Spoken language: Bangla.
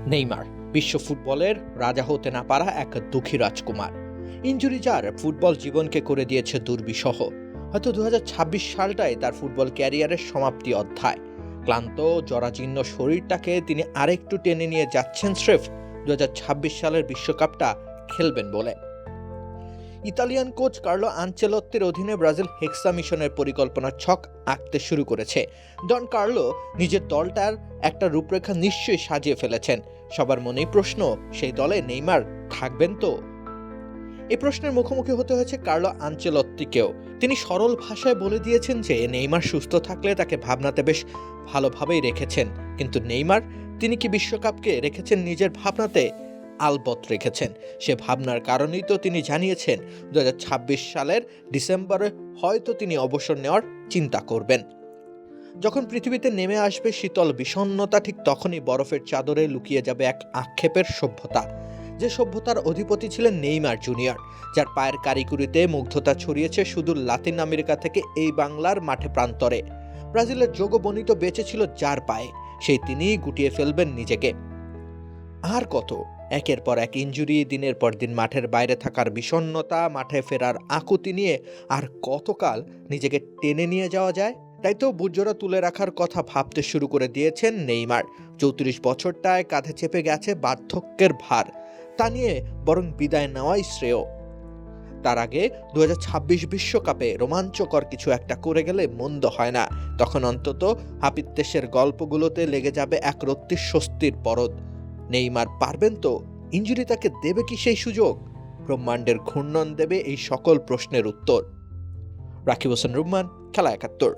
নেইমার বিশ্ব ফুটবলের রাজা হতে না পারা এক দুঃখী রাজকুমার। ইনজুরি যার ফুটবল জীবনকে করে দিয়েছে দুর্বিষহ। হয়তো 2026 সালটাই তার ফুটবল ক্যারিয়ারের সমাপ্তি অধ্যায়। ক্লান্ত জরাজীর্ণ শরীরটাকে তিনি আরেকটু টেনে নিয়ে যাচ্ছেন স্রেফ 2026 সালের বিশ্বকাপটা খেলবেন বলে। ইতালিয়ান কোচ কার্লো আনচেলত্তির অধীনে ব্রাজিল হেক্সা মিশনের পরিকল্পনার ছক আঁকতে শুরু করেছে। ডন কার্লো নিজের দলটার একটা রূপরেখা নিশ্চয়ই সাজিয়ে ফেলেছেন। সবার মনেই প্রশ্ন, সেই দলে নেইমার থাকবেন তো? এই প্রশ্নের মুখোমুখি হতে হয়েছে কার্লো আনচেলত্তিকেও। তিনি সরল ভাষায় বলে দিয়েছেন যে নেইমার সুস্থ থাকলে তাকে ভাবনাতে বেশ ভালোভাবেই রেখেছেন, কিন্তু নেইমার তিনি কি বিশ্বকাপকে রেখেছেন নিজের ভাবনাতে? আলবত রেখেছেন। সে ভাবনার কারণেই তো তিনি জানিয়েছেন 2026 সালের ডিসেম্বরে হয়তো তিনি অবসর নেওয়ার চিন্তা করবেন। যখন পৃথিবীতে নেমে আসবে শীতল বিষণ্ণতা, ঠিক তখনই বরফের চাদরে লুকিয়ে যাবে এক আক্ষেপের সভ্যতা। যে সভ্যতার অধিপতি ছিলেন নেইমার জুনিয়র, যার পায়ের কারিকুরিতে মুগ্ধতা ছড়িয়েছে সুদূর লাতিন আমেরিকা থেকে এই বাংলার মাঠে প্রান্তরে। ব্রাজিলের যোগবনিত বেঁচে ছিল যার পায়ে, সেই তিনিই গুটিয়ে ফেলবেন নিজেকে। আর কত একের পর এক ইনজুরি, দিনের পর দিন মাঠের বাইরে থাকার বিষণ্ণতা, মাঠে ফেরার আকুতি নিয়ে আর কতকাল নিজেকে টেনে নিয়ে যাওয়া যায়? তাই তো বুটজোড়া তুলে রাখার কথা ভাবতে শুরু করে দিয়েছেন নেইমার। 34 বছরটায় কাঁধে চেপে গেছে বার্ধক্যের ভার, তা নিয়ে বরং বিদায় নেওয়াই শ্রেয়। তার আগে 2026 বিশ্বকাপে রোমাঞ্চকর কিছু একটা করে গেলে মন্দ হয় না। তখন অন্তত হাপিত্যেশের গল্পগুলোতে লেগে যাবে এক রত্তির স্বস্তির পরদ। নেইমার পারবেন তো? ইনজুরি তাকে দেবে কি সেই সুযোগ? ব্রহ্মাণ্ডের ঘূর্ণন দেবে এই সকল প্রশ্নের উত্তর। রাকিব হোসেন রুম্মান, খেলা 71।